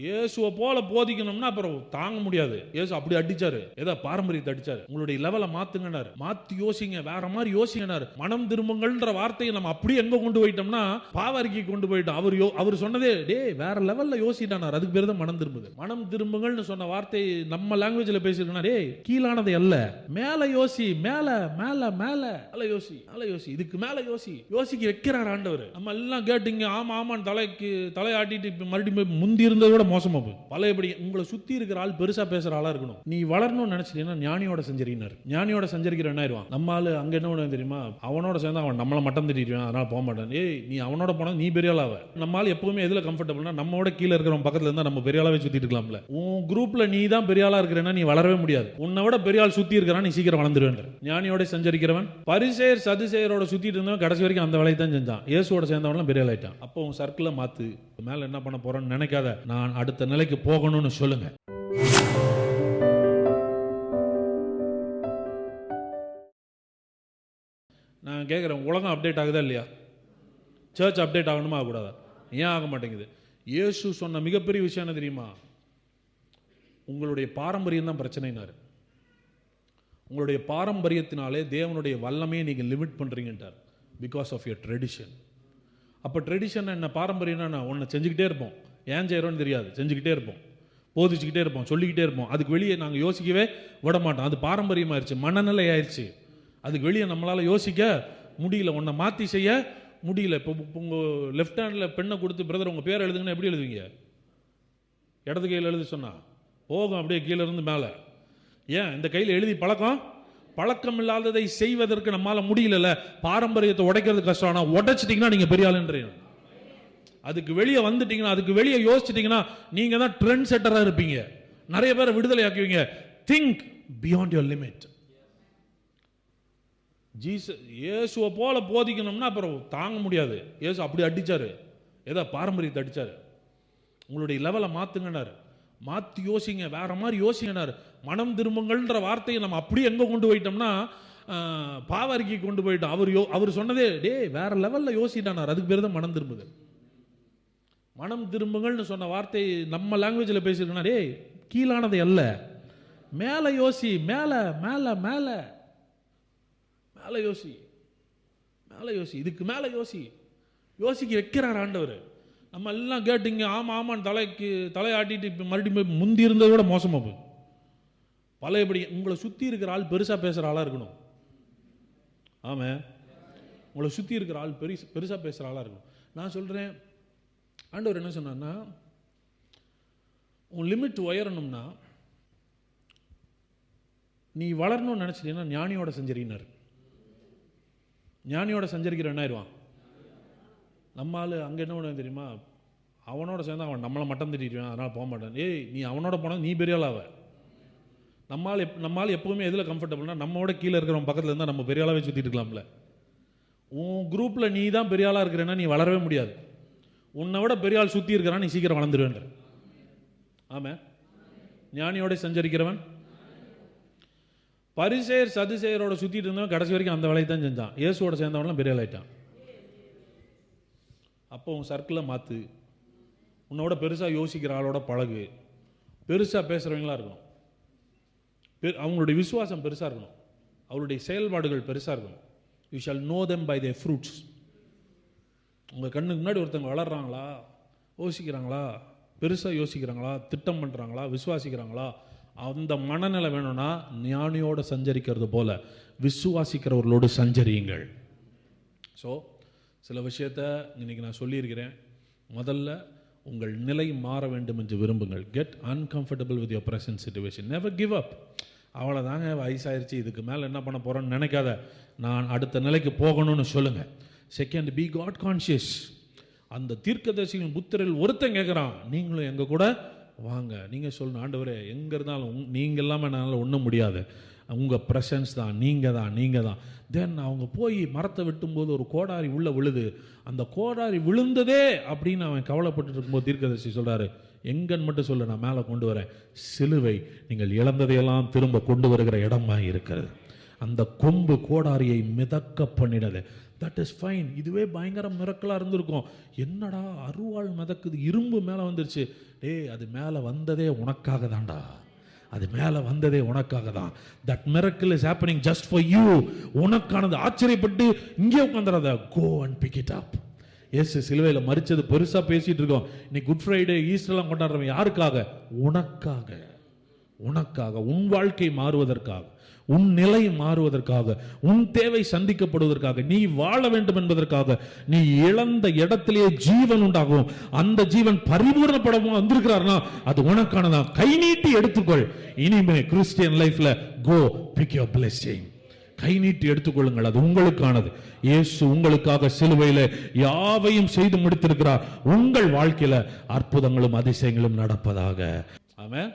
இயேசுவை போல போதிக்கணும்னா அப்புறம் தாங்க முடியாது. இயேசு அப்படி அடிச்சாரு, ஏதோ பாரம்பரியத்தை அடிச்சாரு. உங்களுடைய லெவலை மாத்துங்கன்னாரு, மாத்தி யோசிங்க, வேற மாதிரி யோசிங்கன்னாரு. மனம் திரும்புங்கள்ன்ற வார்த்தையை நம்ம அப்படியே எங்க கொண்டு போயிட்டோம்னா பாவரிக்கை கொண்டு போயிட்டோம். அவர் சொன்னதே வேற லெவல்ல யோசிட்டானார். அதுக்கு பேர் தான் மனம் திரும்புது. மனம் திரும்புங்கள்னு சொன்ன வார்த்தை நம்ம லாங்குவேஜ்ல பேசிருக்கா, கீழானதை அல்ல, மேல யோசி, மேல மேல மேல மேல யோசி, மேல யோசி, இதுக்கு மேல யோசி. யோசிக்க வைக்கிறார் ஆண்டவர். நம்ம எல்லாம் கேட்டீங்க ஆமா ஆமான்னு தலையாட்டிட்டு மறுபடியும் முந்தி இருந்ததை விட மோசமா போகுது. பழையபடி உங்களை சுத்தி இருக்கிற ஆள் பெருசா பேசுற ஆளா இருக்கணும். நீ வளரணும்னு நினைச்சிட்டீங்கன்னா ஞானியோட சஞ்சரினார். ஞானியோட சஞ்சரிக்கிற என்ன ஆயிடுவான்? நம்ம ஆளு அங்க என்ன பண்ணுவாங்க தெரியுமா? அவனோட சேர்ந்து அவன் நம்மளை மட்டம் திட்டிடுவான், அதனால போக மாட்டான். நீ அவனோட போனா நீ பெரிய ஆளாவ. நம்ம ஆள் எப்பவுமே எதுல கம்ஃபர்டபுள்னா நம்மோட கீழே இருக்கிறவன் பக்கத்துல இருந்தா நம்ம பெரிய ஆளாவே சுத்திட்டு இருக்கலாம்ல. உன் குரூப்ல நீ தான் பெரிய ஆளா இருக்கிறேன்னா நீ வளரவே முடியாது. உன்னை விட பெரிய ஆள் சுத்தி இருக்கிறான், நீ சீக்கிரம் வளர்ந்துருவேன். ஞானியோட சஞ்சரிக்கிறவன், பரிசேயர் சதுசேயரோட சுத்திட்டு இருந்தவன் கடைசி வரைக்கும் அந்த வேலையை தான் செஞ்சான். இயேசுவோட சேர்ந்தவன் பெரிய ஆளாயிட்டான். அப்போ உன் சர்க்கிளை மாத்து. மேல என்ன பண்ண போறேன்னு நினைக்காத, நான் அடுத்த நிலைக்கு போகணும்னு சொல்லுங்க. நான் கேட்குறேன், உலகம் அப்டேட் ஆகுதா இல்லையா? சர்ச் அப்டேட் ஆகணுமா ஆகக்கூடாதா? ஏன் ஆக மாட்டேங்குது? இயேசு சொன்ன மிகப்பெரிய விஷயம் என்ன தெரியுமா? உங்களுடைய பாரம்பரியம் தான் பிரச்சனைனாரு. உங்களுடைய பாரம்பரியத்தினாலே தேவனுடைய வல்லமையை நீங்கள் லிமிட் பண்ணுறீங்கன்றார். Because of your tradition. அப்போ ட்ரெடிஷன் என்ன, பாரம்பரியம்னா ஒன்றை செஞ்சுக்கிட்டே இருப்போம். ஏன் செய்கிறோன்னு தெரியாது, செஞ்சுக்கிட்டே இருப்போம், போதிச்சுக்கிட்டே இருப்போம், சொல்லிக்கிட்டே இருப்போம். அதுக்கு வெளியே நாங்கள் யோசிக்கவே விட மாட்டோம். அது பாரம்பரியமாயிருச்சு, மனநிலை ஆயிடுச்சு. அதுக்கு வெளியே நம்மளால் யோசிக்க முடியல, ஒன்றை மாற்றி செய்ய முடியல. இப்போ உங்கள் லெஃப்ட் ஹேண்டில் பெண்ணை கொடுத்து பிரதர் உங்கள் பேர் எழுதுங்கன்னா எப்படி எழுதுவீங்க? இடது கையில் எழுதி சொன்னா போகும் அப்படியே கீழே இருந்து மேலே. ஏன் இந்த கையில் எழுதி பழக்கம் இல்லாததை செய்வதற்கு நம்மளால முடியல. பாரம்பரியத்தை உடைக்கிறது கஷ்டம். ஆனால் உடைச்சிட்டிங்கன்னா நீங்கள் பெரிய ஆளுன்றீங்க. அதுக்கு வெளியே வந்துட்டீங்கன்னா, அதுக்கு வெளியே யோசிச்சிட்டீங்கன்னா நீங்க தான் ட்ரெண்ட் செட்டரா இருப்பீங்க. நிறைய பேரை விடுதலை ஆக்குவீங்க. Think beyond your limit. இயேசுவை போல போதிக்கணும்னா அப்புறம் தாங்க முடியாது. இயேசு அப்படி அடிச்சாரு, ஏதோ பாரம்பரியத்தை அடிச்சாரு. உங்களுடைய லெவலை மாத்துங்கன்னாரு, மாத்தி யோசிங்க, வேற மாதிரி யோசிங்கன்னாரு. மனம் திரும்புங்கள்ன்ற வார்த்தையை நம்ம அப்படியே எங்க கொண்டு போயிட்டோம்னா பாவரிக்கை கொண்டு போயிட்டோம். அவர் சொன்னதே வேற லெவல்ல யோசிட்டானார். அதுக்கு பேர் தான் மனம் திரும்புது. மனம் திரும்புங்கள்னு சொன்ன வார்த்தை நம்ம லாங்குவேஜ்ல பேசிருக்கா, கீழானதை அல்ல, மேல யோசி, மேல மேல மேல மேல யோசி, மேல யோசி, இதுக்கு மேல யோசி. யோசிக்க வைக்கிறார் ஆண்டவர். நம்ம எல்லாம் கேட்டீங்க ஆமா ஆமான்னு தலையாட்டிட்டு மறுபடியும் முந்தி இருந்ததை விட மோசமா போகுது. பழையபடி உங்களை சுத்தி இருக்கிற ஆள் பெருசா பேசுற ஆளா இருக்கணும். ஆமா, உங்களை சுத்தி இருக்கிற ஆள் பெருசா பேசுற ஆளா இருக்கணும். நான் சொல்றேன், ஆண்டவர் என்ன சொன்னார்னா, உன் லிமிட் உயரணும்னா நீ வளரணும்னு நினைச்சிட்டீங்கன்னா ஞானியோட சஞ்சரினார். ஞானியோட சஞ்சரிக்கிற என்ன ஆயிடுவான்? நம்ம ஆளு அங்கே என்ன பண்ணுவாங்க தெரியுமா? அவனோட சேர்ந்து நம்மளை மட்டம் திட்டிடுவான், அதனால போக மாட்டான். நீ அவனோட போனால் நீ பெரிய ஆளாவ. நம்மால் எப்பவுமே எதில் கம்ஃபர்டபுள்னா நம்மளோட கீழே இருக்கிறவன் பக்கத்தில் இருந்தால் நம்ம பெரிய ஆளாவே சுற்றிட்டு இருக்கலாம்ல. உன் குரூப்பில் நீ தான் பெரிய ஆளாக இருக்கிறேன்னா நீ வளரவே முடியாது. உன்னை விட பெரிய ஆள் சுற்றி இருக்கிறான், நீ சீக்கிரம் வளர்ந்துருவேன். ஆமா, ஞானியோட சஞ்சரிக்கிறவன், பரிசேயர் சதுசேயரோட சுற்றிட்டு இருந்தவன் கடைசி வரைக்கும் அந்த வேலையை தான் செஞ்சான். இயேசுவோட சேர்ந்தவன்லாம் பெரிய ஆளாயிட்டான். அப்போ உன் சர்க்கிளை மாற்று. உன்னோட பெருசாக யோசிக்கிற ஆளோட பழகு. பெருசாக பேசுகிறவங்களா இருக்கணும். அவங்களுடைய விசுவாசம் பெருசாக இருக்கணும். அவருடைய செயல்பாடுகள் பெருசாக இருக்கணும். You shall know them by their fruits. உங்கள் கண்ணுக்கு முன்னாடி ஒருத்தவங்க வளர்கிறாங்களா, யோசிக்கிறாங்களா, பெருசாக யோசிக்கிறாங்களா, திட்டம் பண்ணுறாங்களா, விசுவாசிக்கிறாங்களா, அந்த மனநிலை வேணும்னா ஞானியோடு சஞ்சரிக்கிறது போல விசுவாசிக்கிறவர்களோடு சஞ்சரியுங்கள். ஸோ சில விஷயத்தை இன்னைக்கு நான் சொல்லியிருக்கிறேன். முதல்ல உங்கள் நிலை மாற வேண்டும் என்று விரும்புங்கள். Get uncomfortable with your present situation. Never give up. அவ்வளோதாங்க, வயசாயிருச்சு, இதுக்கு மேலே என்ன பண்ண போகிறோன்னு நினைக்காத, நான் அடுத்த நிலைக்கு போகணும்னு சொல்லுங்கள். Second, be God conscious. அந்த தீர்க்கதரிசிகளின் புத்திரரில் ஒருத்தன் கேட்குறான், நீங்களும் எங்கள் கூட வாங்க. நீங்கள் சொல்லணும், ஆண்டவரே எங்கே இருந்தாலும் நீங்கள் இல்லாமல் என்னால் ஒன்றும் முடியாது, உங்கள் ப்ரெசன்ஸ் தான், நீங்கள் தான். தென் அவங்க போய் மரத்தை வெட்டும்போது ஒரு கோடாரி உள்ளே விழுது. அந்த கோடாரி விழுந்ததே அப்படின்னு அவன் கவலைப்பட்டு இருக்கும்போது தீர்க்கதரிசி சொல்கிறாரு, எங்கன்னு மட்டும் சொல்ல, நான் மேலே கொண்டு வரேன். சிலுவை நீங்கள் இழந்ததையெல்லாம் திரும்ப கொண்டு வருகிற இடமா இருக்கிறது. அந்த கொம்பு கோடாரியை மிதக்க பண்ணினது. That is fine. இதுவே பயங்கர மிரக்கலா இருந்திருக்கும். என்னடா அருவாள் மிதக்குது, இரும்பு மேலே வந்துருச்சு. அது மேலே வந்ததே உனக்காக தான்டா, அது மேலே வந்ததே உனக்காக தான். That miracle is happening just for you. உனக்கானது. ஆச்சரியப்பட்டு இங்கே உட்காந்துடாத, go and pick it up. இயேசு சிலுவையில் மரிச்சது பெருசாக பேசிட்டு இருக்கோம். இன்னைக்கு குட் ஃப்ரைடே, ஈஸ்டர்லாம் கொண்டாடுறவங்க யாருக்காக? உனக்காக. உனக்காக, உன் வாழ்க்கை மாறுவதற்காக, உன் நிலை மாறுவதற்காக, உன் தேவை சந்திக்கப்படுவதற்காக, நீ வாழ வேண்டும் என்பதற்காக. நீ இழந்த இடத்திலேயே ஜீவன் உண்டாகும். அந்த ஜீவன் பரிபூர்ணப்படவும் வந்திருக்கிறார்னா அது உனக்கானதான். கை நீட்டி எடுத்துக்கொள். இனிமே கிறிஸ்டியன் லைஃப்ல கோ பிக் யுவர் பிளெஸிங். கை நீட்டி எடுத்துக்கொள்ளுங்கள், அது உங்களுக்கானது. இயேசு உங்களுக்காக சிலுவையில யாவையும் செய்து முடித்திருக்கிறார். உங்கள் வாழ்க்கையில அற்புதங்களும் அதிசயங்களும் நடப்பதாக. ஆமென்.